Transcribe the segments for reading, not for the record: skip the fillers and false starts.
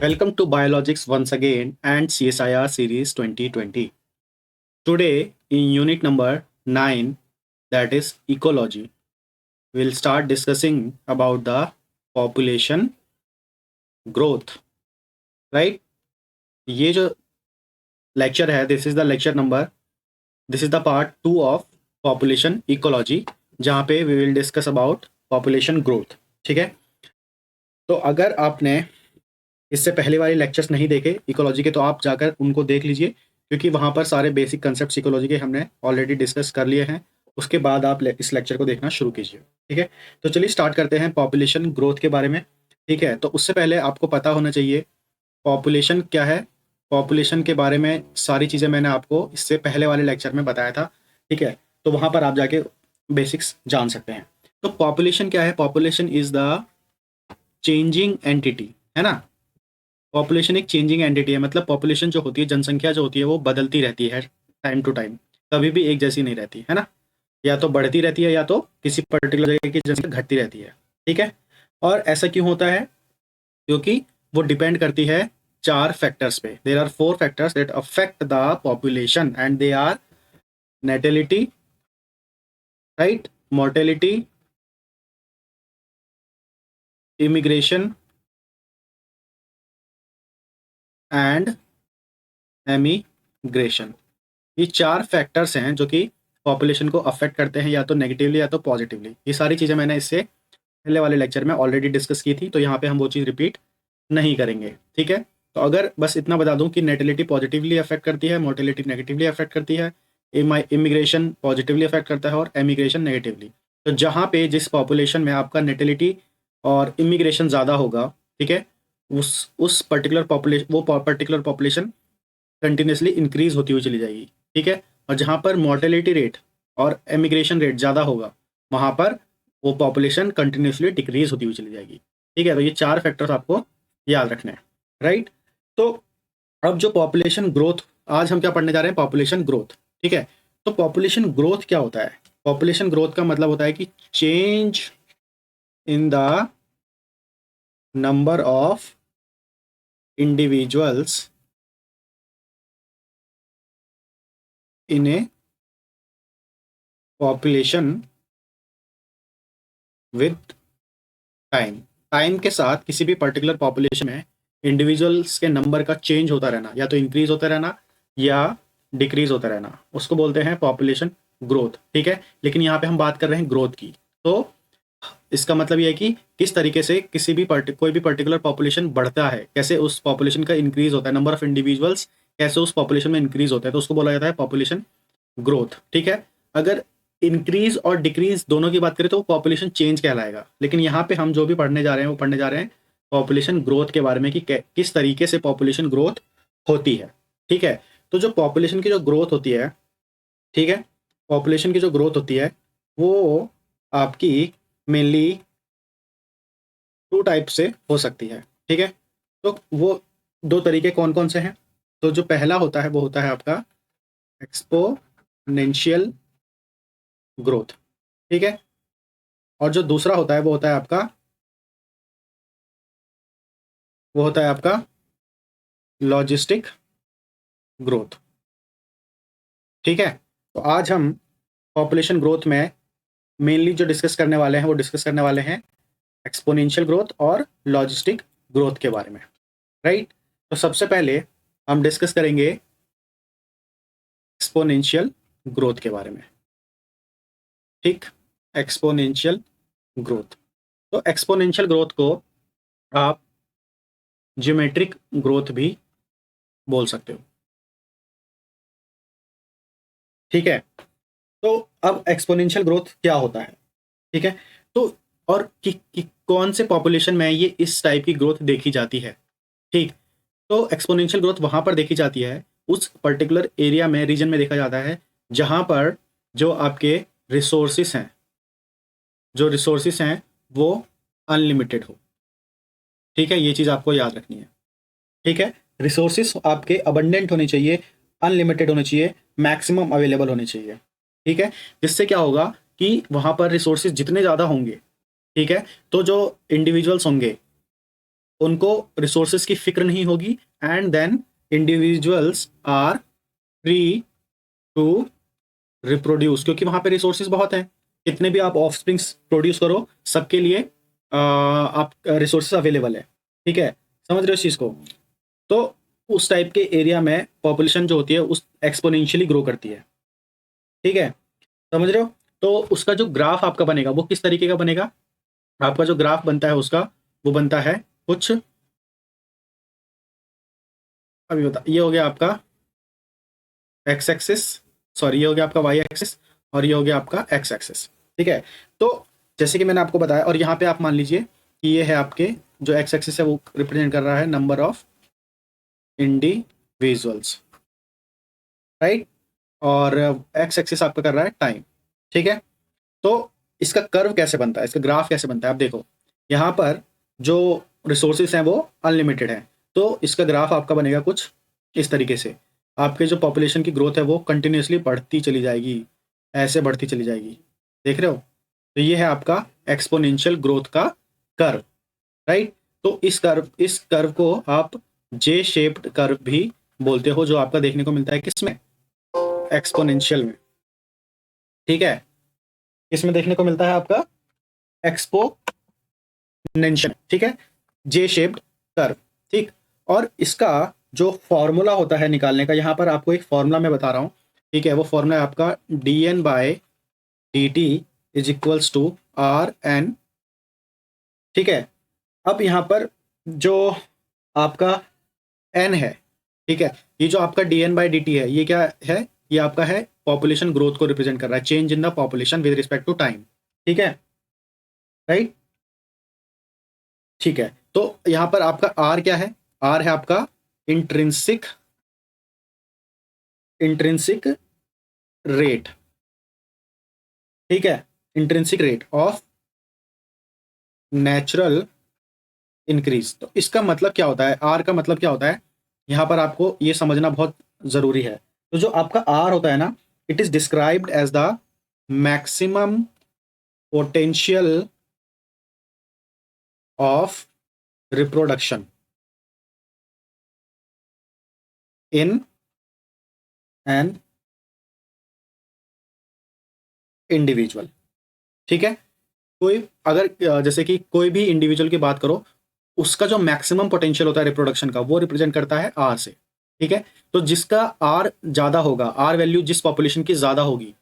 Welcome to Biologics once again and CSIR Series 2020. Today, in unit number 9, that is ecology, we'll start discussing about the population growth. Right? ये जो lecture है, this is the lecture number, this is the part 2 of population ecology, जहाँ पे we will discuss about population growth. ठीक है? तो अगर आपने इससे पहले वाले लेक्चर्स नहीं देखे इकोलॉजी के तो आप जाकर उनको देख लीजिए, क्योंकि वहाँ पर सारे बेसिक कंसेप्ट इकोलॉजी के हमने ऑलरेडी डिस्कस कर लिए हैं। उसके बाद आप इस लेक्चर को देखना शुरू कीजिए। ठीक है, तो चलिए स्टार्ट करते हैं पॉपुलेशन ग्रोथ के बारे में। ठीक है, तो उससे पहले आपको पता होना चाहिए पॉपुलेशन क्या है। पॉपुलेशन के बारे में सारी चीज़ें मैंने आपको इससे पहले वाले लेक्चर में बताया था। ठीक है, तो वहाँ पर आप जाके बेसिक्स जान सकते हैं। तो पॉपुलेशन क्या है? Population is the changing entity, है ना। पॉपुलेशन एक चेंजिंग एंटिटी है, मतलब पॉपुलेशन जो होती है, जनसंख्या जो होती है, वो बदलती रहती है टाइम टू टाइम, कभी भी एक जैसी नहीं रहती है ना। या तो बढ़ती रहती है या तो किसी पर्टिकुलर जगह की जनसंख्या घटती रहती है। ठीक है, और ऐसा क्यों होता है? क्योंकि वो डिपेंड करती है 4 फैक्टर्स पे। There are 4 factors that affect the population and they are natality, right, mortality, immigration and emigration. ये 4 फैक्टर्स हैं जो कि पॉपुलेशन को अफेक्ट करते हैं, या तो नेगेटिवली या तो पॉजिटिवली। ये सारी चीज़ें मैंने इससे पहले वाले लेक्चर में ऑलरेडी डिस्कस की थी, तो यहाँ पे हम वो चीज़ रिपीट नहीं करेंगे। ठीक है, तो अगर बस इतना बता दूं कि नेटिलिटी पॉजिटिवली अफेक्ट करती है, मोर्टेलिटी नेगेटिवली अफेक्ट करती है, इमिग्रेशन पॉजिटिवली अफेक्ट करता है और एमिग्रेशन नेगेटिवली। तो जहाँ पे जिस पॉपुलेशन में आपका नेटिलिटी और इमिग्रेशन ज़्यादा होगा, ठीक है, उस पर्टिकुलर पॉपुलेशन, वो पर्टिकुलर पॉपुलेशन कंटिन्यूसली इंक्रीज होती हुई चली जाएगी। ठीक है, और जहाँ पर मॉर्टेलिटी रेट और एमिग्रेशन रेट ज़्यादा होगा, वहाँ पर वो पॉपुलेशन कंटिन्यूसली डिक्रीज होती हुई चली जाएगी। ठीक है, तो ये 4 फैक्टर्स आपको याद रखने हैं, राइट। तो अब जो पॉपुलेशन ग्रोथ, आज हम क्या पढ़ने जा रहे हैं? Population growth. ठीक है, तो पॉपुलेशन ग्रोथ क्या होता है? पॉपुलेशन ग्रोथ का मतलब होता है कि change in the number of individuals in A population with time. Time के साथ किसी भी पर्टिकुलर पॉपुलेशन में इंडिविजुअल्स के नंबर का चेंज होता रहना, या तो इंक्रीज होता रहना या डिक्रीज होता रहना, उसको बोलते हैं पॉपुलेशन ग्रोथ। ठीक है, लेकिन यहाँ पे हम बात कर रहे हैं ग्रोथ की। तो इसका मतलब ये है कि किस तरीके से किसी भी कोई भी पर्टिकुलर पॉपुलेशन बढ़ता है, कैसे उस पॉपुलेशन का इंक्रीज होता है, नंबर ऑफ इंडिविजुअल्स कैसे उस पॉपुलेशन में इंक्रीज होता है, तो उसको बोला जाता है पॉपुलेशन ग्रोथ। ठीक है, अगर इंक्रीज और डिक्रीज दोनों की बात करें तो पॉपुलेशन चेंज कहलाएगा, लेकिन यहाँ पे हम जो भी पढ़ने जा रहे हैं वो पढ़ने जा रहे हैं पॉपुलेशन ग्रोथ के बारे में, कि किस तरीके से पॉपुलेशन ग्रोथ होती है। ठीक है, तो जो पॉपुलेशन की जो ग्रोथ होती है, ठीक है, पॉपुलेशन की जो ग्रोथ होती है वो आपकी मेनली 2 टाइप से हो सकती है। ठीक है, तो वो 2 तरीके कौन कौन से हैं? तो जो पहला होता है वो होता है आपका एक्सपोनेंशियल ग्रोथ। ठीक है, और जो दूसरा होता है वो होता है आपका लॉजिस्टिक ग्रोथ। ठीक है, तो आज हम पॉपुलेशन ग्रोथ में मेनली जो डिस्कस करने वाले हैं वो डिस्कस करने वाले हैं एक्सपोनेंशियल ग्रोथ और लॉजिस्टिक ग्रोथ के बारे में, राइट। तो सबसे पहले हम डिस्कस करेंगे एक्सपोनेंशियल ग्रोथ के बारे में। ठीक, एक्सपोनेंशियल ग्रोथ, तो एक्सपोनेंशियल ग्रोथ को आप ज्योमेट्रिक ग्रोथ भी बोल सकते हो। ठीक है, तो अब एक्सपोनेंशियल ग्रोथ क्या होता है? ठीक है, तो और कौन से पॉपुलेशन में ये इस टाइप की ग्रोथ देखी जाती है? ठीक, तो एक्सपोनेंशियल ग्रोथ वहां पर देखी जाती है, उस पर्टिकुलर एरिया में, रीजन में देखा जाता है जहां पर जो आपके रिसोर्सिस हैं, वो अनलिमिटेड हो। ठीक है, ये चीज आपको याद रखनी है। ठीक है, रिसोर्सिस आपके अबंडेंट होने चाहिए, अनलिमिटेड होने चाहिए, मैक्सिमम अवेलेबल होने चाहिए। ठीक है, जिससे क्या होगा कि वहां पर रिसोर्सिस जितने ज़्यादा होंगे, ठीक है, तो जो इंडिविजुअल्स होंगे उनको रिसोर्सेज की फिक्र नहीं होगी, and then individuals are free to reproduce, क्योंकि वहां पे रिसोर्सेज बहुत हैं, कितने भी आप ऑफस्प्रिंग्स प्रोड्यूस करो सबके लिए आप रिसोर्सेज अवेलेबल है। ठीक है, समझ रहे हो इस चीज़ को? तो उस टाइप के एरिया में पॉपुलेशन जो होती है उस एक्सपोनेंशियली ग्रो करती है। ठीक है, समझ रहे हो? तो उसका जो ग्राफ आपका बनेगा वो किस तरीके का बनेगा? आपका जो ग्राफ बनता है उसका, वो बनता है कुछ, अभी बता, ये हो गया आपका एक्स एक्सिस, सॉरी ये हो गया आपका वाई एक्सिस, और ये हो गया आपका एक्स एक्सिस। ठीक है, तो जैसे कि मैंने आपको बताया, और यहाँ पे आप मान लीजिए कि ये है आपके जो एक्स एक्सिस है वो रिप्रेजेंट कर रहा है नंबर ऑफ इंडिविजुअल्स, राइट, और एक्स एक्सिस आपका कर रहा है टाइम। ठीक है, तो इसका कर्व कैसे बनता है, इसका ग्राफ कैसे बनता है? आप देखो, यहाँ पर जो रिसोर्सेज हैं वो अनलिमिटेड हैं, तो इसका ग्राफ आपका बनेगा कुछ इस तरीके से। आपके जो पॉपुलेशन की ग्रोथ है वो कंटिन्यूसली बढ़ती चली जाएगी, ऐसे बढ़ती चली जाएगी, देख रहे हो? तो ये है आपका एक्सपोनेंशियल ग्रोथ का कर्व, राइट। तो इस कर्व को आप जे शेप्ड कर्व भी बोलते हो, जो आपका देखने को मिलता है किसमें? एक्सपोनेंशियल में। ठीक है, इसमें देखने को मिलता है आपका एक्सपोनेंशियल। ठीक है, जे शेप्ड कर्व। ठीक, और इसका जो फॉर्मूला होता है निकालने का, यहां पर आपको एक फॉर्मूला मैं बता रहा हूं। ठीक है, वो फॉर्मूला है आपका dn/dt is equals to Rn। ठीक है, अब यहां पर जो आपका n है, ठीक है, ये जो आपका dn/dt है, ये क्या है? ये आपका है पॉपुलेशन ग्रोथ को रिप्रेजेंट कर रहा है, change in the population with respect to time. ठीक है, राइट। ठीक है, तो यहां पर आपका आर क्या है? आर है आपका इंट्रिंसिक इंट्रिंसिक रेट। ठीक है, intrinsic rate of natural increase. तो इसका मतलब क्या होता है? आर का मतलब क्या होता है? यहां पर आपको ये समझना बहुत जरूरी है। तो जो आपका आर होता है ना, it is described as the maximum potential of reproduction in an individual. ठीक है, कोई अगर जैसे कि कोई भी इंडिविजुअल की बात करो, उसका जो मैक्सिमम पोटेंशियल होता है रिप्रोडक्शन का, वो रिप्रेजेंट करता है आर से। ठीक है, तो जिसका आर ज्यादा होगा, आर वैल्यू जिस पॉपुलेशन की ज्यादा होगी,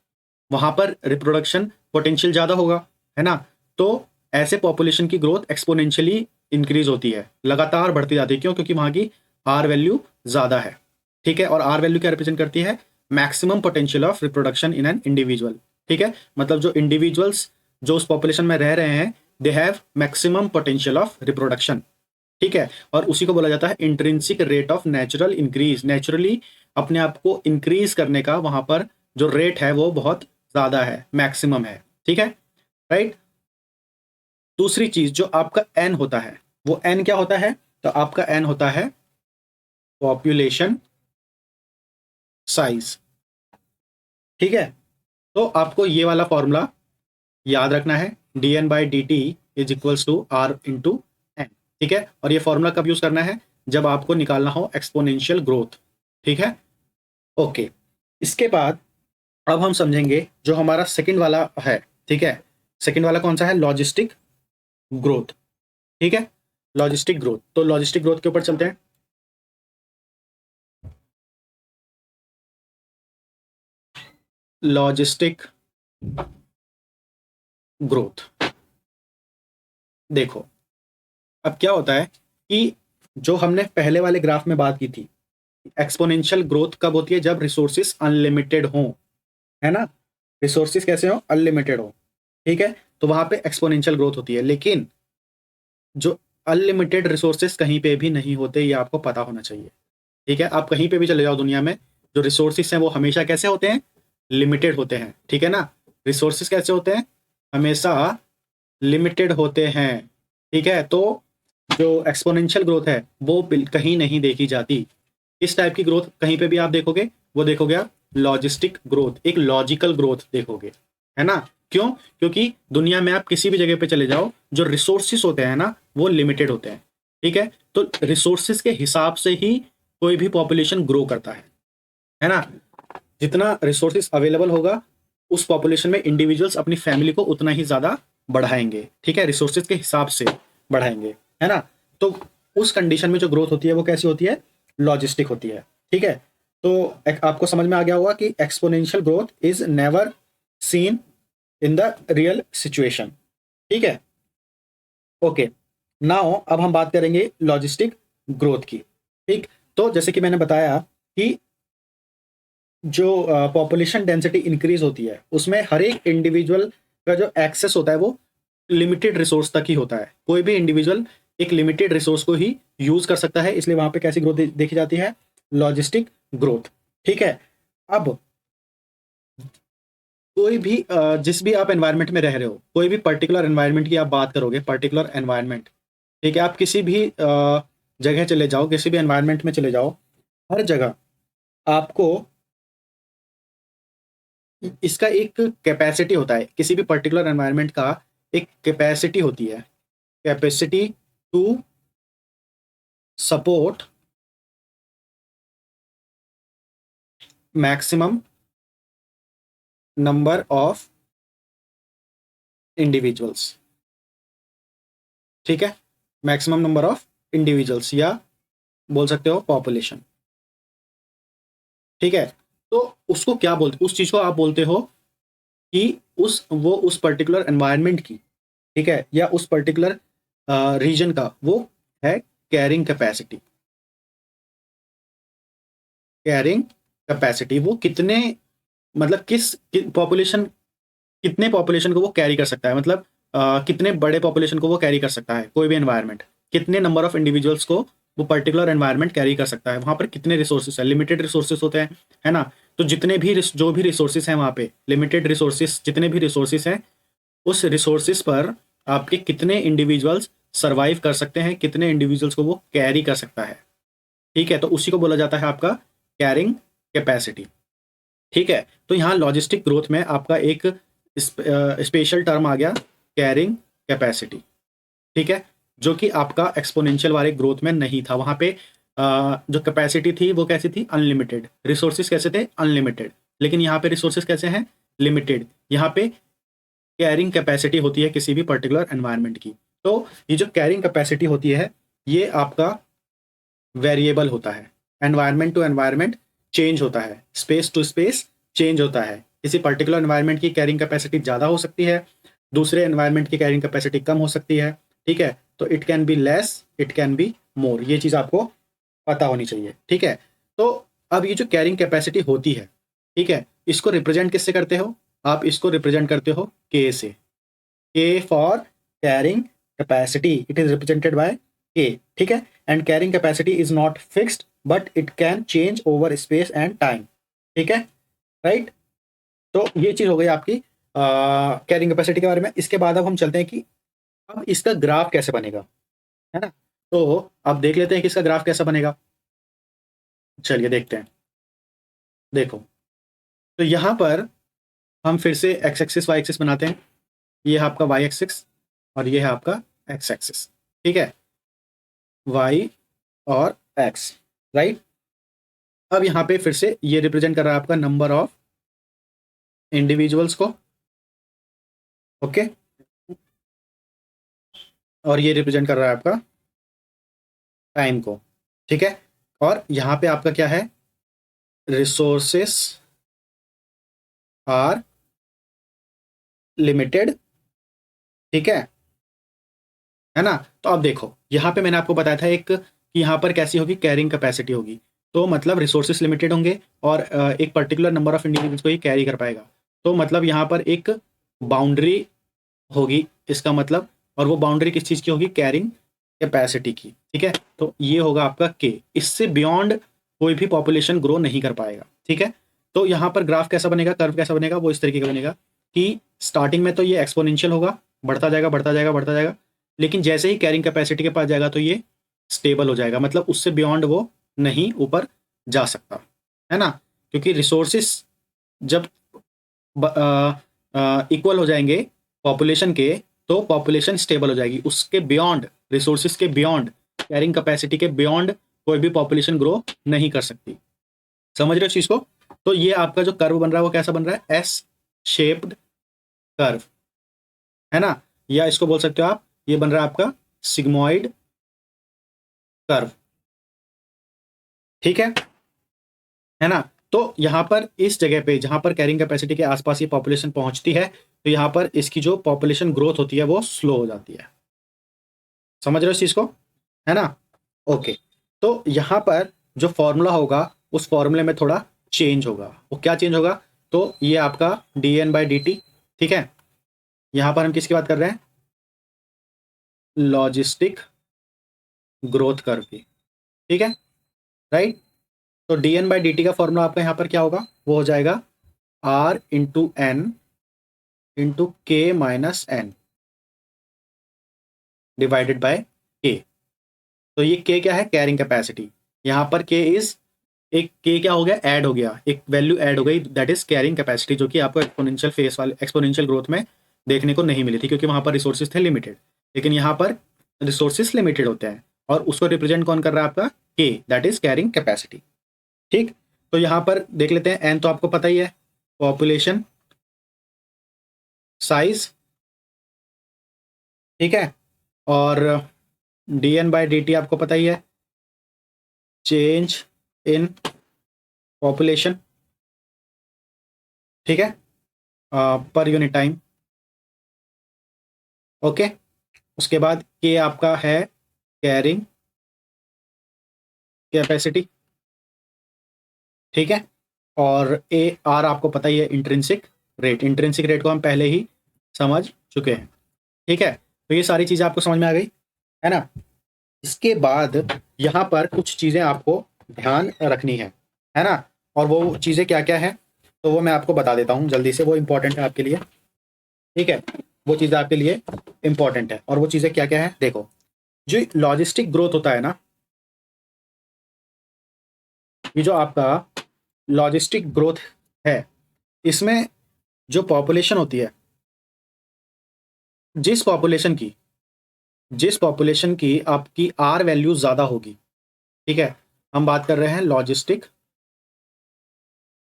वहां पर रिप्रोडक्शन पोटेंशियल ज्यादा होगा, है ना? तो ऐसे पॉपुलेशन की ग्रोथ एक्सपोनेंशियली इंक्रीज होती है, लगातार बढ़ती जाती है। क्यों? क्योंकि वहां की आर वैल्यू ज्यादा है। ठीक है, और आर वैल्यू क्या रिप्रेजेंट करती है? Maximum potential of reproduction in an individual. ठीक है, मतलब जो इंडिविजुअल्स जो उस पॉपुलेशन में रह रहे हैं, they have maximum potential of reproduction. ठीक है, और उसी को बोला जाता है intrinsic rate of natural increase. Naturally अपने आप को इंक्रीज करने का वहां पर जो रेट है वो बहुत ज्यादा है, मैक्सिमम है। ठीक है, राइट। दूसरी चीज जो आपका एन होता है, वो एन क्या होता है? तो आपका एन होता है पॉपुलेशन साइज। ठीक है, तो आपको ये वाला फॉर्मूला याद रखना है, dn/dt is equals to R into N. ठीक है, और ये फॉर्मूला कब यूज करना है? जब आपको निकालना हो एक्सपोनेंशियल ग्रोथ। ठीक है, ओके। इसके बाद अब हम समझेंगे जो हमारा सेकंड वाला है। ठीक है, सेकंड वाला कौन सा है? Logistic growth. ठीक है, लॉजिस्टिक ग्रोथ। तो लॉजिस्टिक ग्रोथ के ऊपर चलते हैं। लॉजिस्टिक ग्रोथ, देखो अब क्या होता है कि जो हमने पहले वाले ग्राफ में बात की थी, एक्सपोनेंशियल ग्रोथ कब होती है? जब रिसोर्सेस अनलिमिटेड हो, है ना? रिसोर्सेस कैसे हो? अनलिमिटेड हो। ठीक है, तो वहां पे एक्सपोनेंशियल ग्रोथ होती है। लेकिन जो अनलिमिटेड रिसोर्सेस कहीं पे भी नहीं होते, ये आपको पता होना चाहिए। ठीक है, आप कहीं पे भी चले जाओ दुनिया में, जो रिसोर्सेस हैं वो हमेशा कैसे होते हैं? लिमिटेड होते हैं। ठीक है ना, रिसोर्सेस कैसे होते हैं? हमेशा लिमिटेड होते हैं। ठीक है, तो जो एक्सपोनेंशियल ग्रोथ है वो कहीं नहीं देखी जाती। इस टाइप की ग्रोथ कहीं पे भी आप देखोगे, वो देखोगे आप लॉजिस्टिक ग्रोथ, एक लॉजिकल ग्रोथ देखोगे, है ना? क्यों? क्योंकि दुनिया में आप किसी भी जगह पे चले जाओ, जो रिसोर्सेस होते हैं ना वो लिमिटेड होते हैं। ठीक है। तो रिसोर्सेज के हिसाब से ही कोई भी पॉपुलेशन ग्रो करता है ना। जितना रिसोर्सेज अवेलेबल होगा उस पॉपुलेशन में इंडिविजुअल्स अपनी फैमिली को उतना ही ज्यादा बढ़ाएंगे, ठीक है, रिसोर्सेज के हिसाब से बढ़ाएंगे, है ना। तो उस कंडीशन में जो ग्रोथ होती है वो कैसी होती है, लॉजिस्टिक होती है, ठीक है। तो आपको समझ में आ गया होगा कि exponential growth is never seen in the real situation, ठीक है। ओके, नाउ अब हम बात करेंगे लॉजिस्टिक ग्रोथ की, ठीक। तो जैसे कि मैंने बताया कि जो पॉपुलेशन डेंसिटी इंक्रीज होती है उसमें हर एक इंडिविजुअल का जो एक्सेस होता है वो लिमिटेड रिसोर्स तक ही होता है। कोई भी इंडिविजुअल एक लिमिटेड रिसोर्स को ही यूज कर सकता है, इसलिए वहां पे कैसी ग्रोथ देखी जाती है, लॉजिस्टिक ग्रोथ, ठीक है। अब कोई भी जिस भी आप एनवायरनमेंट में रह रहे हो, कोई भी पर्टिकुलर एनवायरनमेंट की आप बात करोगे, पर्टिकुलर एनवायरनमेंट, ठीक है, आप किसी भी जगह चले जाओ, किसी भी एनवायरनमेंट में चले जाओ, हर जगह आपको इसका एक कैपेसिटी होता है, किसी भी पर्टिकुलर एनवायरनमेंट का एक कैपेसिटी होती है, capacity to support maximum number of individuals, ठीक है, मैक्सिमम नंबर ऑफ इंडिविजुअल्स या बोल सकते हो पॉपुलेशन, ठीक है। तो उसको क्या बोलते, उस चीज को आप बोलते हो कि उस पर्टिकुलर एनवायरनमेंट की, ठीक है, या उस पर्टिकुलर रीजन का वो है कैरिंग कैपेसिटी। कैरिंग कैपेसिटी वो कितने, मतलब किस पॉपुलेशन, कितने पॉपुलेशन को वो कैरी कर सकता है, मतलब कितने बड़े पॉपुलेशन को वो कैरी कर सकता है, कोई भी एनवायरनमेंट कितने नंबर ऑफ इंडिविजुअल्स को वो पर्टिकुलर एनवायरनमेंट कैरी कर सकता है, वहां पर कितने रिसोर्सेस है, लिमिटेड रिसोर्सेस होते हैं, है ना। तो जितने भी जो भी रिसोर्सेस हैं वहां पे, लिमिटेड रिसोर्सेस, जितने भी रिसोर्सेस हैं उस रिसोर्सेस पर आपके कितने इंडिविजुअल्स सर्वाइव कर सकते हैं, कितने इंडिविजुअल्स को वो कैरी कर सकता है, ठीक है। तो उसी को बोला जाता है आपका कैरिंग कैपेसिटी, ठीक है। तो यहाँ लॉजिस्टिक ग्रोथ में आपका एक स्पेशल टर्म आ गया, कैरिंग कैपेसिटी, ठीक है, जो कि आपका एक्सपोनेंशियल वाले ग्रोथ में नहीं था। वहां पे जो कैपेसिटी थी वो कैसी थी, अनलिमिटेड, रिसोर्सेज कैसे थे, अनलिमिटेड, लेकिन यहाँ पे रिसोर्सेज कैसे हैं, लिमिटेड। यहाँ पे कैरिंग कैपेसिटी होती है किसी भी पर्टिकुलर एनवायरनमेंट की। तो ये जो कैरिंग कैपेसिटी होती है ये आपका वेरिएबल होता है, एनवायरनमेंट टू एनवायरनमेंट चेंज होता है, स्पेस टू स्पेस चेंज होता है। किसी पर्टिकुलर एनवायरनमेंट की कैरिंग कैपेसिटी ज़्यादा हो सकती है, दूसरे एनवायरनमेंट की कैरिंग कैपेसिटी कम हो सकती है, ठीक है। तो it can be less, it can be more, ये चीज़ आपको पता होनी चाहिए, ठीक है। तो अब ये जो कैरिंग कैपेसिटी होती है, ठीक है, इसको रिप्रेजेंट किससे करते हो, आप इसको रिप्रेजेंट करते हो के से, के for carrying capacity, it is represented by K, ठीक है। And carrying capacity is not fixed but it can change over space and time, ठीक है, राइट। तो ये चीज हो गई आपकी कैरिंग कैपेसिटी के बारे में। इसके बाद अब हम चलते हैं कि अब इसका ग्राफ कैसे बनेगा, है ना। तो अब देख लेते हैं कि इसका ग्राफ कैसा बनेगा, चलिए देखते हैं। देखो, तो यहां पर हम फिर से एक्स एक्सिस वाई एक्सिस बनाते हैं, ये है आपका वाई एक्सिस और ये है आपका एक्स एक्सिस, ठीक है, वाई और एक्स, राइट। अब यहाँ पे फिर से ये रिप्रेजेंट कर रहा है आपका नंबर ऑफ इंडिविजुअल्स को, ओके, और ये रिप्रेजेंट कर रहा है आपका टाइम को, ठीक है। और यहाँ पे आपका क्या है, रिसोर्सेस आर लिमिटेड, ठीक है ना। तो अब देखो यहाँ पे मैंने आपको बताया था एक कि यहाँ पर कैसी होगी, कैरिंग कैपेसिटी होगी, तो मतलब रिसोर्सेस लिमिटेड होंगे और एक पर्टिकुलर नंबर ऑफ इंडिविजुअल्स को ही कैरी कर पाएगा। तो मतलब यहाँ पर एक बाउंड्री होगी इसका मतलब, और वो बाउंड्री किस चीज़ की होगी, कैरिंग कैपेसिटी की, ठीक है। तो ये होगा आपका के, इससे बियॉन्ड कोई भी पॉपुलेशन ग्रो नहीं कर पाएगा, ठीक है। तो यहाँ पर ग्राफ कैसा बनेगा, कर्व कैसा बनेगा, वो इस तरीके का बनेगा कि स्टार्टिंग में तो ये एक्सपोनेंशियल होगा, बढ़ता जाएगा बढ़ता जाएगा बढ़ता जाएगा, लेकिन जैसे ही कैरिंग कैपेसिटी के पास जाएगा तो ये स्टेबल हो जाएगा, मतलब उससे बियॉन्ड वो नहीं ऊपर जा सकता, है ना। क्योंकि रिसोर्सेस जब इक्वल हो जाएंगे पॉपुलेशन के तो पॉपुलेशन स्टेबल हो जाएगी, उसके बियॉन्ड, रिसोर्सेज के बियॉन्ड कैरिंग कैपेसिटी के बियॉन्ड कोई भी पॉपुलेशन ग्रो नहीं कर सकती। समझ रहे हो इस चीज को? तो ये आपका जो कर्व बन रहा है वो कैसा बन रहा है? एस शेप्ड कर्व, है ना? या इसको बोल सकते हो आप, ये बन रहा है आपका सिग्मोइड कर्व। ठीक है ना? तो यहां पर इस जगह पे जहां पर कैरिंग कैपेसिटी के आसपास ये पॉपुलेशन पहुंचती है, तो यहां पर इसकी जो पॉपुलेशन ग्रोथ होती है वो स्लो हो जाती है। समझ रहे हो इस चीज को? है ना? ओके। तो यहां पर जो फॉर्मूला होगा उस फॉर्मूले में थोड़ा चेंज होगा। वो क्या चेंज होगा? तो ये आपका dn/dt, ठीक है? यहां पर हम किसकी बात कर रहे हैं? लॉजिस्टिक ग्रोथ कर्व की। ठीक है, राइट? तो dn/dt का फॉर्मूला आपका यहां पर क्या होगा? वो हो जाएगा r/n/k-n डिवाइडेड बाय k। तो ये k क्या है? Carrying capacity. यहां पर k इज, एक k क्या हो गया? ऐड हो गया, एक वैल्यू ऐड हो गई, दैट इज कैरिंग कैपेसिटी, जो कि आपको एक्सपोनेंशियल फेस वाले एक्सपोनेंशियल ग्रोथ में देखने को नहीं मिली थी, क्योंकि वहां पर रिसोर्सेज थे लिमिटेड। लेकिन यहाँ पर रिसोर्सेज लिमिटेड होते हैं और उसको रिप्रेजेंट कौन कर रहा है? आपका k, that is carrying capacity. ठीक, तो यहाँ पर देख लेते हैं। n तो आपको पता ही है, पॉपुलेशन साइज, ठीक है? और dn/dt आपको पता ही है, चेंज इन पॉपुलेशन, ठीक है, पर यूनिट टाइम। ओके, उसके बाद के आपका है कैरिंग कैपेसिटी, ठीक है? और ए आर आपको पता ही है, इंट्रिंसिक रेट। इंट्रिंसिक रेट को हम पहले ही समझ चुके हैं, ठीक है? तो ये सारी चीज़ें आपको समझ में आ गई, है ना? इसके बाद यहाँ पर कुछ चीज़ें आपको ध्यान रखनी है ना? और वो चीज़ें क्या क्या है, तो वो मैं आपको बता देता हूँ जल्दी से, वो इंपॉर्टेंट है आपके लिए, ठीक है? वो चीज़ें आपके लिए इंपॉर्टेंट है, और वो चीज़ें क्या क्या है देखो। जो लॉजिस्टिक ग्रोथ होता है ना, ये जो आपका लॉजिस्टिक ग्रोथ है, इसमें जो पॉपुलेशन होती है, जिस पॉपुलेशन की जिस पॉपुलेशन की आपकी आर वैल्यू ज़्यादा होगी, ठीक है? हम बात कर रहे हैं लॉजिस्टिक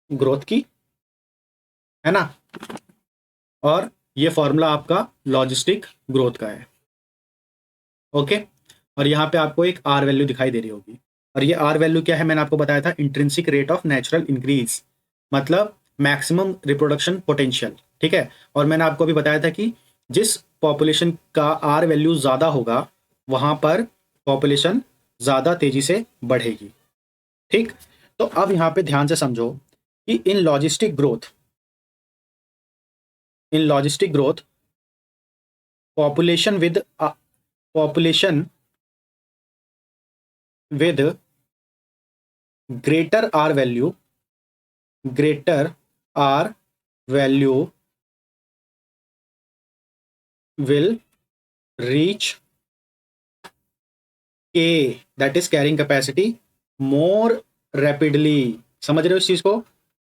ग्रोथ की, है ना? और ये फॉर्मूला आपका लॉजिस्टिक ग्रोथ का है, ओके? और यहाँ पे आपको एक आर वैल्यू दिखाई दे रही होगी, और ये आर वैल्यू क्या है? मैंने आपको बताया था, intrinsic rate of natural increase, मतलब मैक्सिमम रिप्रोडक्शन पोटेंशियल, ठीक है? और मैंने आपको भी बताया था कि जिस पॉपुलेशन का आर वैल्यू ज़्यादा होगा, वहाँ पर पॉपुलेशन ज़्यादा तेजी से बढ़ेगी, ठीक? तो अब यहाँ पे ध्यान से समझो कि in logistic growth population population with greater R value greater R value will reach K, that is carrying capacity, more rapidly। समझ रहे हो इस चीज को?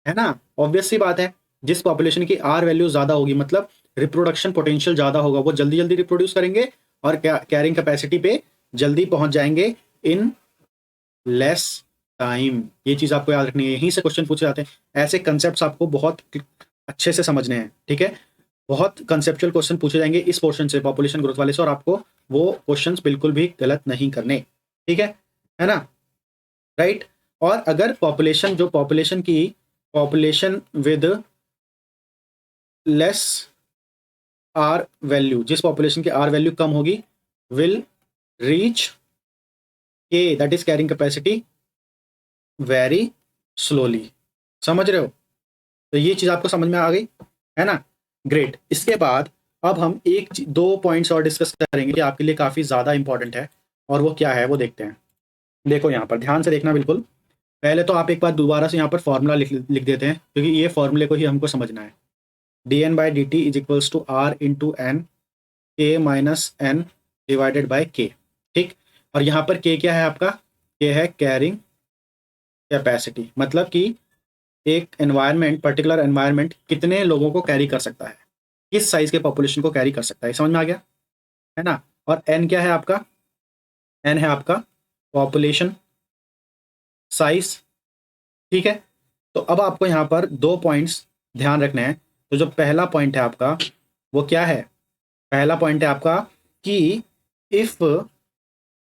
है ना? ऑब्वियस सी बात है, जिस पॉपुलेशन की आर वैल्यू ज्यादा होगी, मतलब रिप्रोडक्शन पोटेंशियल ज्यादा होगा, वो जल्दी जल्दी रिप्रोड्यूस करेंगे और कैरिंग कैपेसिटी पे जल्दी पहुंच जाएंगे इन लेस टाइम। ये चीज आपको याद रखनी है, यहीं से क्वेश्चन पूछे जाते हैं। ऐसे कंसेप्ट आपको बहुत अच्छे से समझने हैं, ठीक है? बहुत कंसेप्चुअल क्वेश्चन पूछे जाएंगे इस पोर्शन से, पॉपुलेशन ग्रोथ वाले से, और आपको वो क्वेश्चंस बिल्कुल भी गलत नहीं करने, ठीक है ना? राइट? और अगर population with less R value, जिस पॉपुलेशन की आर वैल्यू कम होगी, will reach K, that is carrying capacity, very slowly. समझ रहे हो? तो ये चीज आपको समझ में आ गई, है ना? ग्रेट। इसके बाद अब हम दो पॉइंट्स और डिस्कस करेंगे कि आपके लिए काफी ज्यादा इंपॉर्टेंट है, और वो क्या है वो देखते हैं। देखो यहाँ पर ध्यान से देखना बिल्कुल। पहले तो आप एक बार दोबारा से यहाँ पर फॉर्मूला लिख देते हैं, क्योंकि ये फॉर्मूले को ही हमको समझना है। dn/dt is equals to r/n k-n divided by k, ठीक? और यहाँ पर k क्या है आपका? k है कैरिंग कैपेसिटी, मतलब कि एक एनवायरनमेंट, पर्टिकुलर एनवायरनमेंट कितने लोगों को कैरी कर सकता है, किस साइज के पॉपुलेशन को कैरी कर सकता है। समझ में आ गया, है ना? और n क्या है आपका? एन है आपका पॉपुलेशन साइज, ठीक है। तो अब आपको यहाँ पर दो पॉइंट्स ध्यान रखने हैं। तो जो पहला पॉइंट है आपका वो क्या है? पहला पॉइंट है आपका कि if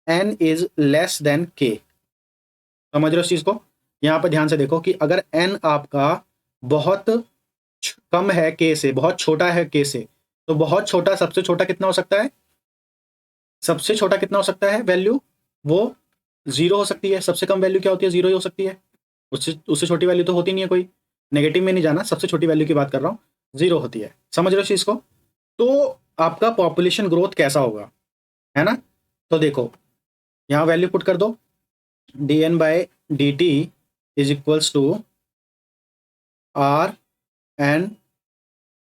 N is less than K. समझ रहे हो इस चीज को? यहाँ पर ध्यान से देखो कि अगर एन आपका बहुत कम है के से, बहुत छोटा है के से, तो बहुत छोटा, सबसे छोटा कितना हो सकता है? सबसे छोटा कितना हो सकता है वैल्यू? वो जीरो हो सकती है। सबसे कम वैल्यू क्या होती है? जीरो ही हो सकती है। उससे उससे छोटी वैल्यू तो होती नहीं है कोई। नेगेटिव में नहीं जाना, सबसे छोटी वैल्यू की बात कर रहा हूँ, जीरो होती है। समझ रहे हो इस चीज को? तो आपका पॉपुलेशन ग्रोथ कैसा होगा, है ना? तो देखो, यहाँ वैल्यू पुट कर दो, D N by D T is equals to R N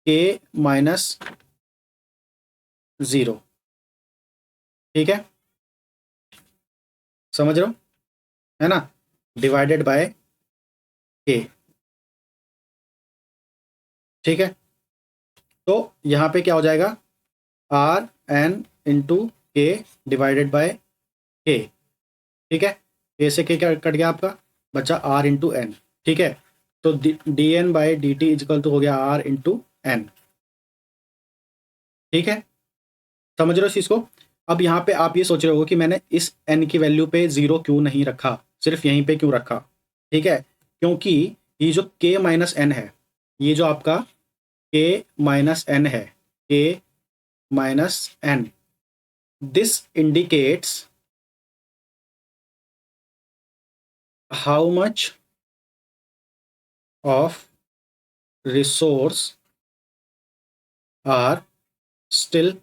K minus zero, ठीक है? समझ रहे हो, है ना? डिवाइडेड बाय के, ठीक है। तो यहाँ पे क्या हो जाएगा? आर एन इंटू के डिवाइडेड बाय के, ठीक है। के से के क्या कट गया आपका? बचा आर इंटू एन, ठीक है। तो D N by D T is equal to हो गया आर इंटू एन, ठीक है। समझ रहे हो इस चीज को? अब यहाँ पे आप ये सोच रहे हो कि मैंने इस एन की वैल्यू पे जीरो क्यों नहीं रखा, सिर्फ यहीं पे क्यों रखा? ठीक है, क्योंकि ये जो के माइनस एन है, ये जो आपका के माइनस एन है, K minus N, this indicates how much of resource are still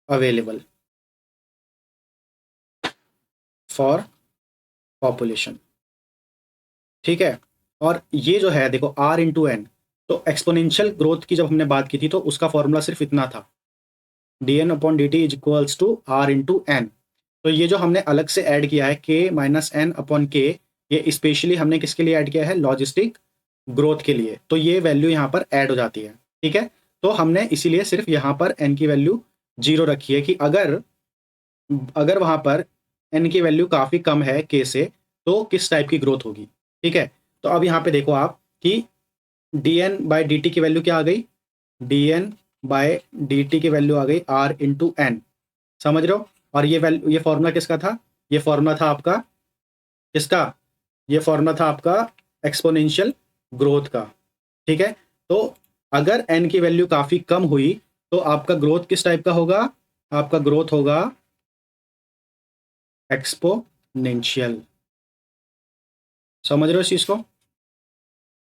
available for population, ठीक है। और ये जो है देखो आर इंटू एन, तो एक्सपोनेंशियल ग्रोथ की जब हमने बात की थी तो उसका फॉर्मूला सिर्फ इतना था, D N upon D T is equals to R into N. तो ये जो हमने अलग से ऐड किया है के माइनस एन अपॉन के, ये स्पेशली हमने किसके लिए ऐड किया है? लॉजिस्टिक ग्रोथ के लिए। तो ये वैल्यू यहाँ पर ऐड हो जाती है, ठीक है। तो हमने इसीलिए सिर्फ यहाँ पर एन की वैल्यू जीरो रखी है कि अगर अगर वहां पर एन की वैल्यू काफी कम है के से, तो किस टाइप की ग्रोथ होगी, ठीक है। तो अब यहाँ पे देखो आप कि D N by D T की वैल्यू क्या आ गई? D N by D T की वैल्यू आ गई आर इंटू एन। समझ रहे हो? और ये वैल्यू, ये फॉर्मूला किसका था? ये फॉर्मूला था आपका किसका? ये फॉर्मूला था आपका एक्सपोनेंशियल ग्रोथ का, ठीक है। तो अगर एन की वैल्यू काफी कम हुई तो आपका ग्रोथ किस टाइप का होगा? आपका ग्रोथ होगा एक्सपोनेंशियल। समझ रहे हो इस चीज को?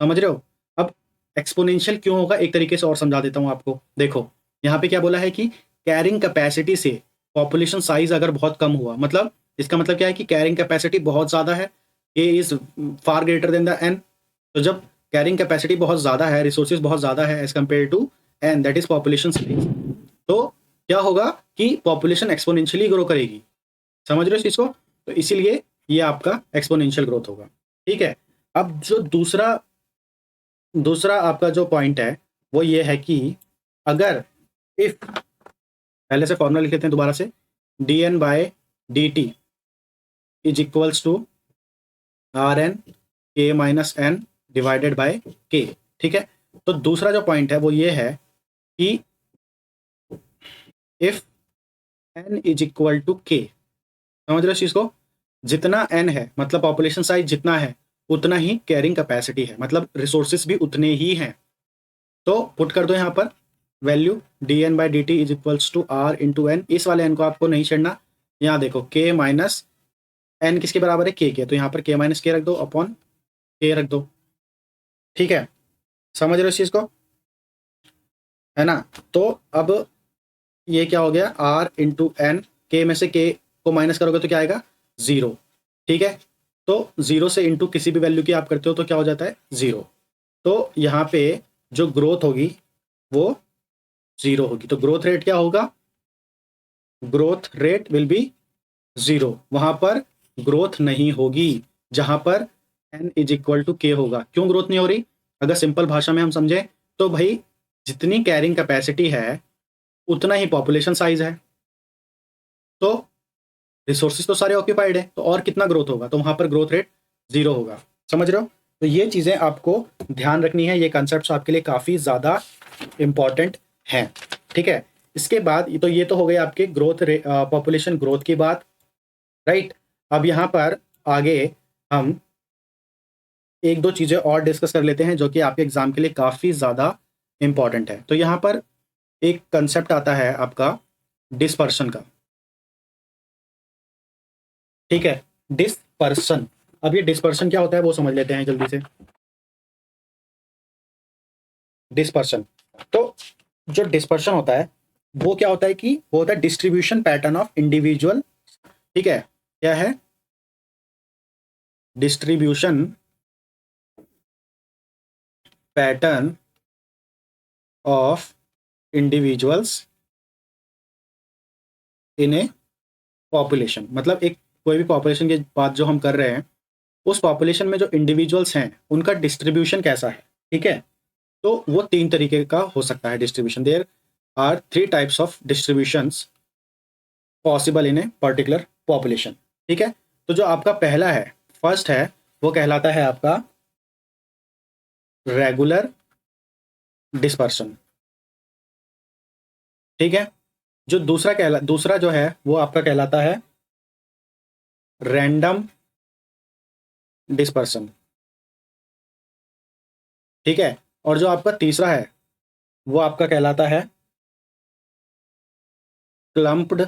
समझ रहे हो? अब एक्सपोनेंशियल क्यों होगा, एक तरीके से और समझा देता हूं आपको। देखो यहाँ पे क्या बोला है कि कैरिंग कैपेसिटी से पॉपुलेशन साइज अगर बहुत कम हुआ, मतलब इसका मतलब क्या है कि कैरिंग कैपेसिटी बहुत ज्यादा है, A is far greater than the N. तो जब कैरिंग कैपेसिटी बहुत ज्यादा है, रिसोर्सेज बहुत ज्यादा है as compare to N, that is population size, तो क्या होगा कि पॉपुलेशन एक्सपोनेंशियली ग्रो करेगी। समझ रहे हो इस चीज को? तो इसीलिए ये आपका एक्सपोनेंशियल ग्रोथ होगा, ठीक है। अब जो दूसरा दूसरा आपका जो पॉइंट है वो ये है कि अगर इफ, पहले से फॉर्मूला लिख लेते हैं दोबारा से, D N by D T is equals to R N K minus N divided by K, ठीक है। तो दूसरा जो पॉइंट है वो ये है कि if N is equal to K, समझ रहे हो इस चीज को? जितना एन है मतलब पॉपुलेशन साइज जितना है उतना ही कैरिंग कैपेसिटी है, मतलब रिसोर्सेस भी उतने ही हैं। तो पुट कर दो यहाँ पर value D N by D T is equals to R into N. इस वाले एन को आपको नहीं छेड़ना। यहाँ देखो के माइनस एन किसके बराबर है? के। तो यहाँ पर के माइनस के रख दो अपॉन के रख दो, ठीक है। समझ रहे हो इस चीज को, है ना? तो अब ये क्या हो गया? आर इंटू एन, के में से के को माइनस करोगे तो क्या आएगा? जीरो, ठीक है। तो जीरो से इंटू किसी भी वैल्यू की आप करते हो तो क्या हो जाता है? जीरो। तो यहाँ पे जो ग्रोथ होगी वो जीरो होगी। तो ग्रोथ रेट क्या होगा? Growth rate will be zero. वहां पर ग्रोथ नहीं होगी जहां पर एन इज इक्वल टू के होगा। क्यों ग्रोथ नहीं हो रही? अगर सिंपल भाषा में हम समझे तो भाई जितनी कैरिंग कैपेसिटी है उतना ही पॉपुलेशन साइज है। तो रिसोर्सेज तो सारे ऑक्यूपाइड है, तो और कितना ग्रोथ होगा, तो वहां पर ग्रोथ रेट 0 होगा। समझ रहे हो? तो ये चीजें आपको ध्यान रखनी है, ये कॉन्सेप्ट्स आपके लिए काफी ज्यादा इंपॉर्टेंट हैं। ठीक है, इसके बाद तो ये तो हो गई आपके ग्रोथ पॉपुलेशन ग्रोथ की बात, राइट। अब यहाँ पर आगे हम एक दो चीजें और डिस्कस कर लेते हैं जो कि आपके एग्जाम के लिए काफी ज्यादा इंपॉर्टेंट है। तो यहाँ पर एक कंसेप्ट आता है आपका डिस्पर्शन का। ठीक है, डिस्पर्शन। अब ये डिस्पर्शन क्या होता है वो समझ लेते हैं जल्दी से। डिस्पर्शन, तो जो डिस्पर्शन होता है वो क्या होता है कि वो होता है डिस्ट्रीब्यूशन पैटर्न ऑफ इंडिविजुअल। ठीक है, क्या है? Distribution pattern of individuals in A population. मतलब एक कोई भी पॉपुलेशन की बात जो हम कर रहे हैं, उस पॉपुलेशन में जो इंडिविजुअल्स हैं उनका डिस्ट्रीब्यूशन कैसा है। ठीक है, तो वो 3 तरीके का हो सकता है distribution. There are 3 types of distributions possible in a particular population. ठीक है, तो जो आपका पहला है, फर्स्ट है, वो कहलाता है आपका रेगुलर डिस्पर्शन। ठीक है, जो दूसरा जो है वो आपका कहलाता है रैंडम डिस्पर्शन। ठीक है, और जो आपका तीसरा है वो आपका कहलाता है क्लम्प्ड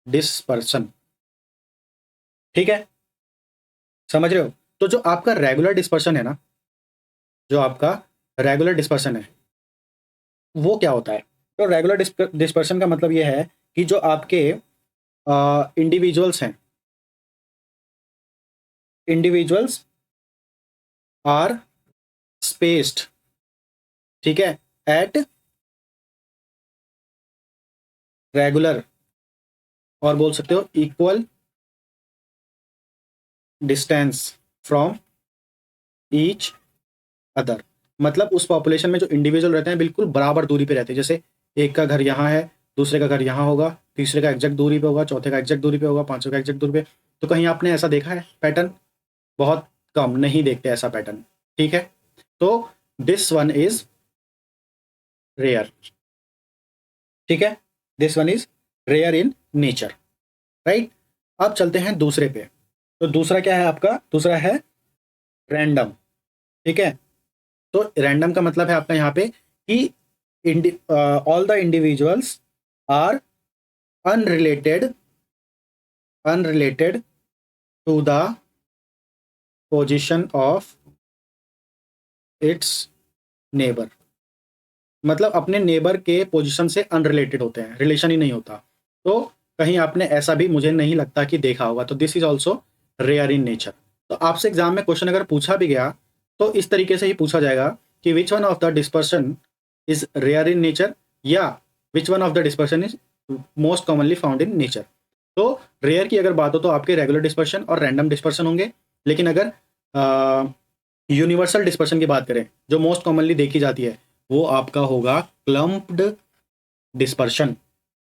डिस्पर्शन। ठीक है, समझ रहे हो? तो जो आपका रेगुलर डिस्पर्शन है ना, जो आपका रेगुलर डिस्पर्शन है वो क्या होता है? तो रेगुलर डिस्पर्शन का मतलब ये है कि जो आपके इंडिविजुअल्स हैं, इंडिविजुअल्स आर स्पेस्ड, ठीक है, एट रेगुलर, और बोल सकते हो equal distance from each other. मतलब उस पॉपुलेशन में जो इंडिविजुअल रहते हैं बिल्कुल बराबर दूरी पे रहते हैं। जैसे एक का घर यहाँ है, दूसरे का घर यहाँ होगा, तीसरे का एग्जैक्ट दूरी पे होगा, चौथे का एग्जैक्ट दूरी पे होगा, पांचवें का एग्जैक्ट दूरी पे। तो कहीं आपने ऐसा देखा है पैटर्न? बहुत कम, नहीं देखते ऐसा पैटर्न। ठीक है, तो दिस वन इज रेयर। ठीक है, this one is rare in nature, right. अब चलते हैं दूसरे पे। तो दूसरा क्या है आपका? दूसरा है रैंडम। ठीक है, तो रैंडम का मतलब है आपका यहाँ पे कि all the individuals are unrelated unrelated to the position of its neighbour. मतलब अपने नेबर के पोजीशन से अनरिलेटेड होते हैं, रिलेशन ही नहीं होता। तो कहीं आपने ऐसा भी मुझे नहीं लगता कि देखा होगा। तो this is also rare in nature. तो आपसे एग्जाम में क्वेश्चन अगर पूछा भी गया तो इस तरीके से ही पूछा जाएगा कि which one of the dispersion is rare in nature, या which one of the dispersion is most commonly found in nature. तो रेयर की अगर बात हो तो आपके रेगुलर डिस्पर्शन और रैंडम डिस्पर्शन होंगे। लेकिन अगर यूनिवर्सल डिस्पर्शन की बात करें जो मोस्ट कॉमनली देखी जाती है, वो आपका होगा क्लम्प्ड डिस्पर्शन।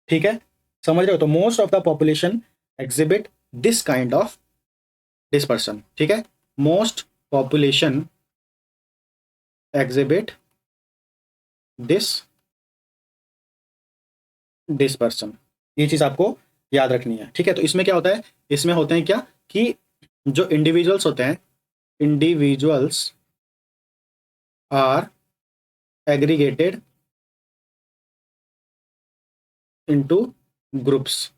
ठीक है, समझ रहे हो? तो most of the population exhibit this kind of dispersion. ठीक है, most population exhibit this dispersion. ये चीज आपको याद रखनी है। ठीक है, तो इसमें क्या होता है? इसमें होते हैं क्या कि जो इंडिविजुअल्स होते हैं, individuals are aggregated into groups,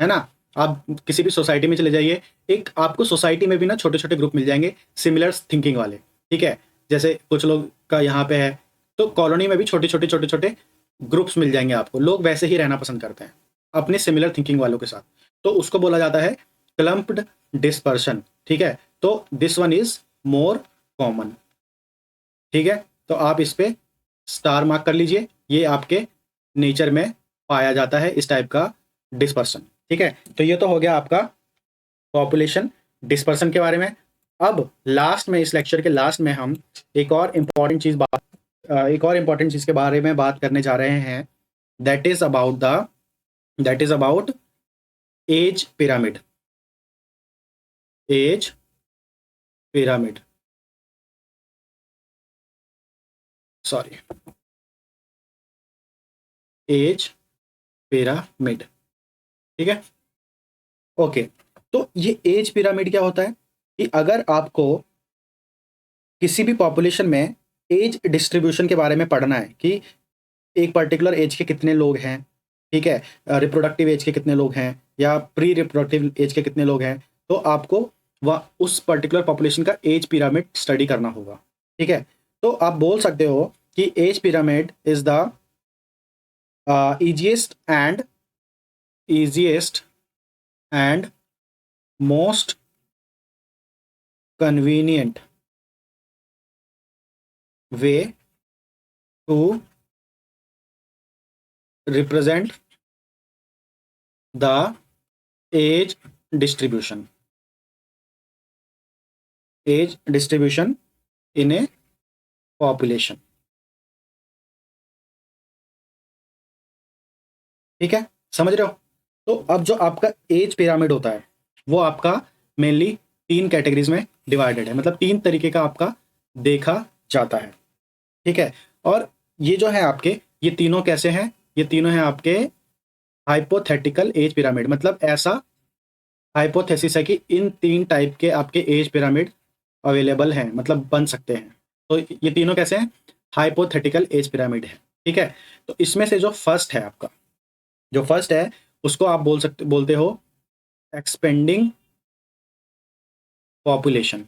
है ना। आप किसी भी सोसाइटी में चले जाइए, एक आपको सोसाइटी में भी ना छोटे छोटे ग्रुप मिल जाएंगे सिमिलर थिंकिंग वाले। ठीक है, जैसे कुछ लोग का यहाँ पे है, तो कॉलोनी में भी छोटे छोटे ग्रुप्स मिल जाएंगे आपको। लोग वैसे ही रहना पसंद करते हैं अपने सिमिलर थिंकिंग वालों के साथ। तो उसको बोला जाता है क्लम्प्ड डिस्पर्शन। ठीक है, तो this one is more common. ठीक है, तो आप इस पे स्टार मार्क कर लीजिए, ये आपके नेचर में पाया जाता है इस टाइप का डिस्पर्शन। ठीक है, तो ये तो हो गया आपका पॉपुलेशन डिस्पर्शन के बारे में। अब लास्ट में, इस लेक्चर के लास्ट में हम एक और इम्पॉर्टेंट चीज के बारे में बात करने जा रहे हैं। That is about age pyramid, age pyramid, sorry, age pyramid. ठीक है, ओके। तो ये एज पिरामिड क्या होता है कि अगर आपको किसी भी पॉपुलेशन में एज डिस्ट्रीब्यूशन के बारे में पढ़ना है कि एक पर्टिकुलर एज के कितने लोग हैं, ठीक है, रिप्रोडक्टिव एज के कितने लोग हैं या प्री रिप्रोडक्टिव एज के कितने लोग हैं, तो आपको वह उस पर्टिकुलर पॉपुलेशन का एज पिरामिड स्टडी करना होगा। ठीक है, तो आप बोल सकते हो कि age pyramid is the easiest and easiest and most convenient way to represent the age distribution, age distribution in a population। ठीक है, समझ रहे हो? तो अब जो आपका एज पिरामिड होता है वो आपका मेनली 3 कैटेगरीज में डिवाइडेड है, मतलब 3 तरीके का आपका देखा जाता है। ठीक है, और ये जो है आपके, ये तीनों कैसे हैं? ये तीनों हैं आपके हाइपोथेटिकल एज पिरामिड, मतलब ऐसा हाइपोथेसिस है कि इन 3 टाइप के आपके एज पिरामिड अवेलेबल हैं, मतलब बन सकते हैं। तो ये तीनों कैसे हैं? हाइपोथेटिकल एज पिरामिड है। ठीक है, तो इसमें से जो फर्स्ट है आपका, जो फर्स्ट है उसको आप बोलते हो एक्सपेंडिंग पॉपुलेशन।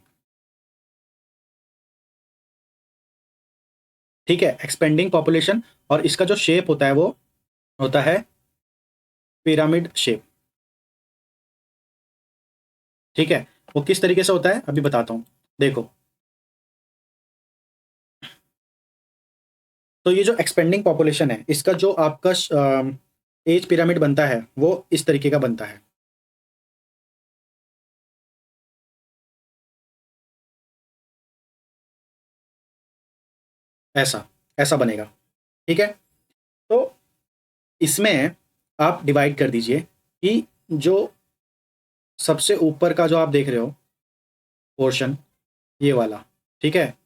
ठीक है, एक्सपेंडिंग पॉपुलेशन, और इसका जो शेप होता है वो होता है पिरामिड शेप। ठीक है, वो किस तरीके से होता है अभी बताता हूं, देखो। तो ये जो एक्सपेंडिंग पॉपुलेशन है, इसका जो आपका एज पिरामिड बनता है वो इस तरीके का बनता है। ऐसा ऐसा बनेगा। ठीक है, तो इसमें आप डिवाइड कर दीजिए कि जो सबसे ऊपर का जो आप देख रहे हो पोर्शन, ये वाला, ठीक है,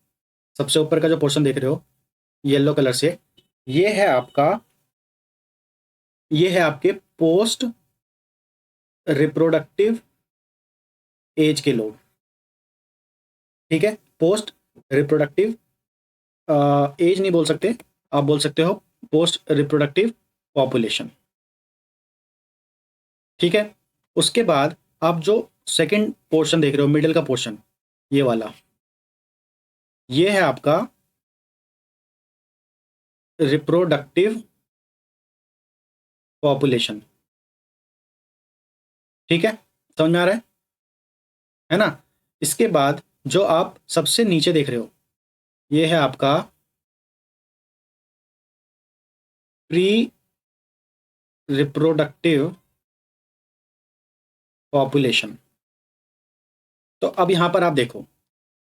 सबसे ऊपर का जो पोर्शन देख रहे हो येलो कलर से, ये है आपका, ये है आपके पोस्ट रिप्रोडक्टिव एज के लोग। ठीक है, पोस्ट रिप्रोडक्टिव एज नहीं बोल सकते, आप बोल सकते हो पोस्ट रिप्रोडक्टिव पॉपुलेशन। ठीक है, उसके बाद आप जो सेकंड पोर्शन देख रहे हो, मिडिल का पोर्शन, ये वाला, ये है आपका रिप्रोडक्टिव पॉपुलेशन। ठीक है, समझ में आ रहा है ना? इसके बाद जो आप सबसे नीचे देख रहे हो, ये है आपका प्री रिप्रोडक्टिव पॉपुलेशन। तो अब यहां पर आप देखो,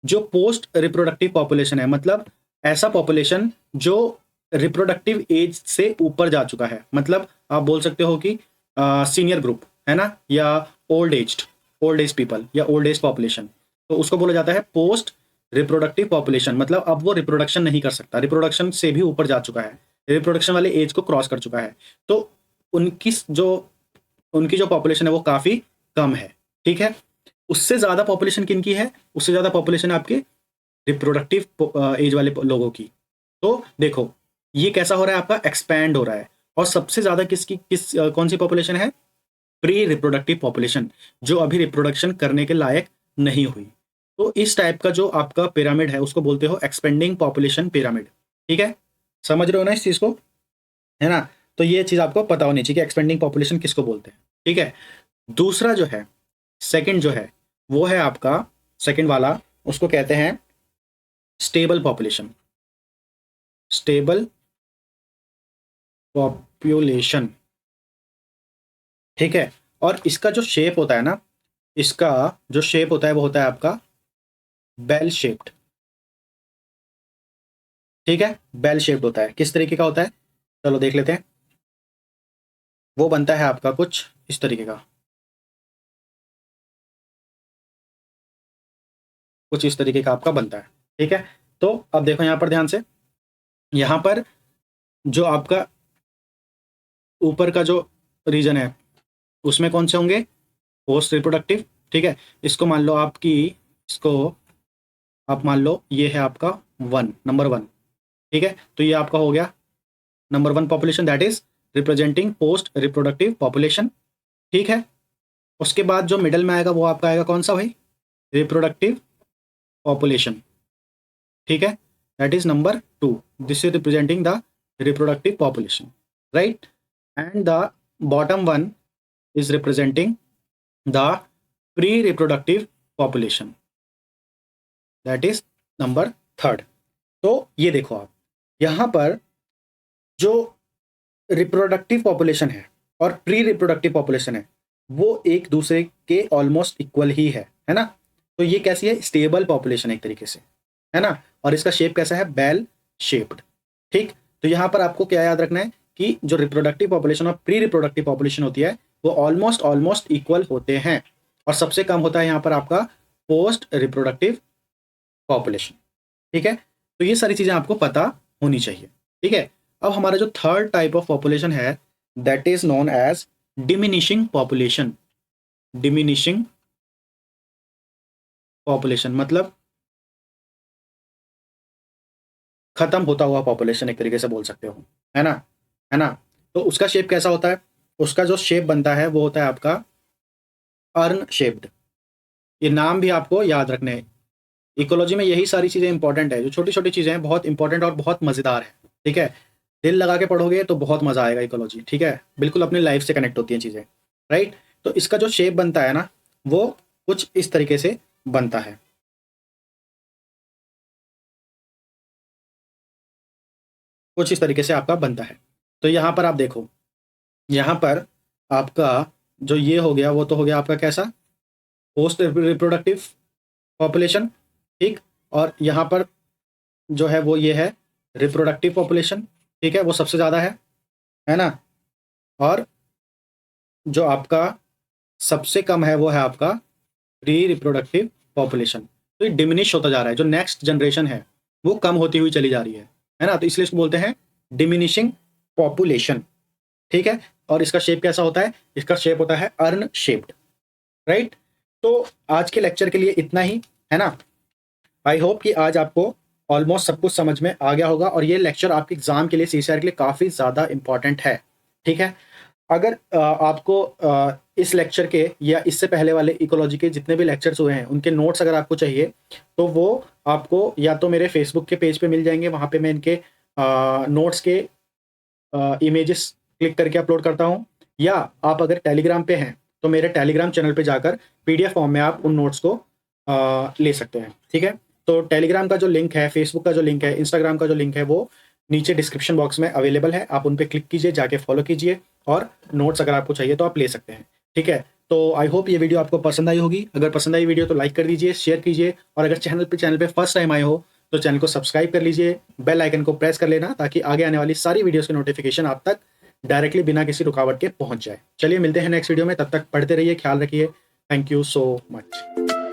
जो पोस्ट रिप्रोडक्टिव पॉपुलेशन है, मतलब ऐसा पॉपुलेशन जो रिप्रोडक्टिव एज से ऊपर जा चुका है, मतलब आप बोल सकते हो कि सीनियर ग्रुप है ना, या ओल्ड एज पीपल या ओल्ड एज पॉपुलेशन, तो उसको बोला जाता है पोस्ट रिप्रोडक्टिव पॉपुलेशन। मतलब अब वो रिप्रोडक्शन नहीं कर सकता, रिप्रोडक्शन से भी ऊपर जा चुका है, रिप्रोडक्शन वाले एज को क्रॉस कर चुका है, तो उनकी जो उनकी जो पॉपुलेशन है वो काफी कम है। ठीक है, उससे ज्यादा पॉपुलेशन किनकी है? उससे ज्यादा पॉपुलेशन आपके रिप्रोडक्टिव एज वाले लोगों की। तो देखो, ये कैसा हो रहा है? आपका एक्सपैंड हो रहा है। और सबसे ज्यादा कौन सी पॉपुलेशन है? प्री रिप्रोडक्टिव पॉपुलेशन, जो अभी रिप्रोडक्शन करने के लायक नहीं हुई। तो इस टाइप का जो आपका पिरामिड है उसको बोलते हो एक्सपेंडिंग पॉपुलेशन पिरामिड। ठीक है, समझ रहे हो ना इस चीज को, है ना? तो ये चीज आपको पता होनी चाहिए कि एक्सपेंडिंग पॉपुलेशन किसको बोलते हैं। ठीक है, दूसरा जो है, सेकंड जो है, वो है आपका सेकंड वाला, उसको कहते हैं स्टेबल पॉपुलेशन। Stable population. ठीक है, और इसका जो शेप होता है ना, इसका जो शेप होता है वो होता है आपका बेल शेप्ड। ठीक है, बेल शेप्ड होता है। किस तरीके का होता है? चलो देख लेते हैं। वो बनता है आपका कुछ इस तरीके का। कुछ इस तरीके का आपका बनता है। ठीक है, तो अब देखो यहाँ पर ध्यान से, यहाँ पर जो आपका ऊपर का जो रीजन है उसमें कौन से होंगे, पोस्ट रिप्रोडक्टिव। ठीक है, इसको मान लो आपकी, इसको आप मान लो ये है आपका नंबर 1। ठीक है, तो ये आपका हो गया number 1 population, that is representing post reproductive population. ठीक है, उसके बाद जो मिडल में आएगा वो आपका आएगा कौन सा भाई, रिप्रोडक्टिव पॉपुलेशन। ठीक है, that is number 2, this is representing the reproductive population, right. And the bottom one is representing the pre reproductive population, that is number 3। तो ये देखो आप, यहाँ पर जो रिप्रोडक्टिव पॉपुलेशन है और प्री रिप्रोडक्टिव पॉपुलेशन है वो एक दूसरे के ऑलमोस्ट इक्वल ही है ना। तो ये कैसी है, स्टेबल पॉपुलेशन एक तरीके से, है ना। और इसका शेप कैसा है, बेल शेप्ड। ठीक, तो यहाँ पर आपको क्या याद रखना है कि जो रिप्रोडक्टिव पॉपुलेशन और प्री रिप्रोडक्टिव पॉपुलेशन होती है वो ऑलमोस्ट इक्वल होते हैं, और सबसे कम होता है यहाँ पर आपका पोस्ट रिप्रोडक्टिव पॉपुलेशन। ठीक है, तो ये सारी चीजें आपको पता होनी चाहिए। ठीक है, अब हमारा जो थर्ड टाइप ऑफ पॉपुलेशन है that is known as diminishing population. Diminishing population मतलब खत्म होता हुआ पॉपुलेशन एक तरीके से बोल सकते हो, है ना, है ना। तो उसका शेप कैसा होता है, उसका जो शेप बनता है वो होता है आपका अर्न शेप्ड। ये नाम भी आपको याद रखने हैं, इकोलॉजी में यही सारी चीजें इंपॉर्टेंट है, जो छोटी छोटी चीजें हैं बहुत इंपॉर्टेंट और बहुत मजेदार है। ठीक है, दिल लगा के पढ़ोगे तो बहुत मजा आएगा इकोलॉजी। ठीक है, बिल्कुल अपनी लाइफ से कनेक्ट होती हैं चीजें, राइट। तो इसका जो शेप बनता है ना वो कुछ इस तरीके से बनता है, कुछ इस तरीके से आपका बनता है। तो यहाँ पर आप देखो, यहाँ पर आपका जो ये हो गया वो तो हो गया आपका कैसा, पोस्ट रिप्रोडक्टिव पॉपुलेशन। ठीक, और यहाँ पर जो है वो ये है रिप्रोडक्टिव पॉपुलेशन। ठीक है, वो सबसे ज़्यादा है ना। और जो आपका सबसे कम है वो है आपका प्री रिप्रोडक्टिव पॉपुलेशन। तो ये डिमिनिश होता जा रहा है, जो नेक्स्ट जनरेशन है वो कम होती हुई चली जा रही है ना। तो इसलिए इसको बोलते हैं डिमिनिशिंग पॉपुलेशन। ठीक है, और इसका शेप कैसा होता है, इसका शेप होता है अर्न शेप्ड, राइट। तो आज के लेक्चर के लिए इतना ही, है ना। आई होप कि आज आपको ऑलमोस्ट सब कुछ समझ में आ गया होगा, और ये लेक्चर आपके एग्जाम के लिए, सीसीआर के लिए काफ़ी ज़्यादा इंपॉर्टेंट है। ठीक है, अगर आपको इस लेक्चर के या इससे पहले वाले इकोलॉजी के जितने भी लेक्चर्स हुए हैं उनके नोट्स अगर आपको चाहिए तो वो आपको या तो मेरे फेसबुक के पेज पे मिल जाएंगे, वहाँ पे मैं इनके नोट्स के इमेजेस क्लिक करके अपलोड करता हूँ, या आप अगर टेलीग्राम पे हैं तो मेरे टेलीग्राम चैनल पे जाकर पीडीएफ फॉर्म में आप उन नोट्स को ले सकते हैं। ठीक है, तो टेलीग्राम का जो लिंक है, फेसबुक का जो लिंक है, इंस्टाग्राम का जो लिंक है वो नीचे डिस्क्रिप्शन बॉक्स में अवेलेबल है, आप उन पर क्लिक कीजिए, जाके फॉलो कीजिए, और नोट्स अगर आपको चाहिए तो आप ले सकते हैं। ठीक है, तो आई होप ये वीडियो आपको पसंद आई होगी। अगर पसंद आई वीडियो तो लाइक कर दीजिए, शेयर कीजिए, और अगर चैनल पे फर्स्ट टाइम आए हो तो चैनल को सब्सक्राइब कर लीजिए, बेल आइकन को प्रेस कर लेना ताकि आगे आने वाली सारी वीडियोस की नोटिफिकेशन आप तक डायरेक्टली बिना किसी रुकावट के पहुंच जाए। चलिए मिलते हैं नेक्स्ट वीडियो में, तब तक पढ़ते रहिए, ख्याल रखिए। Thank you so much.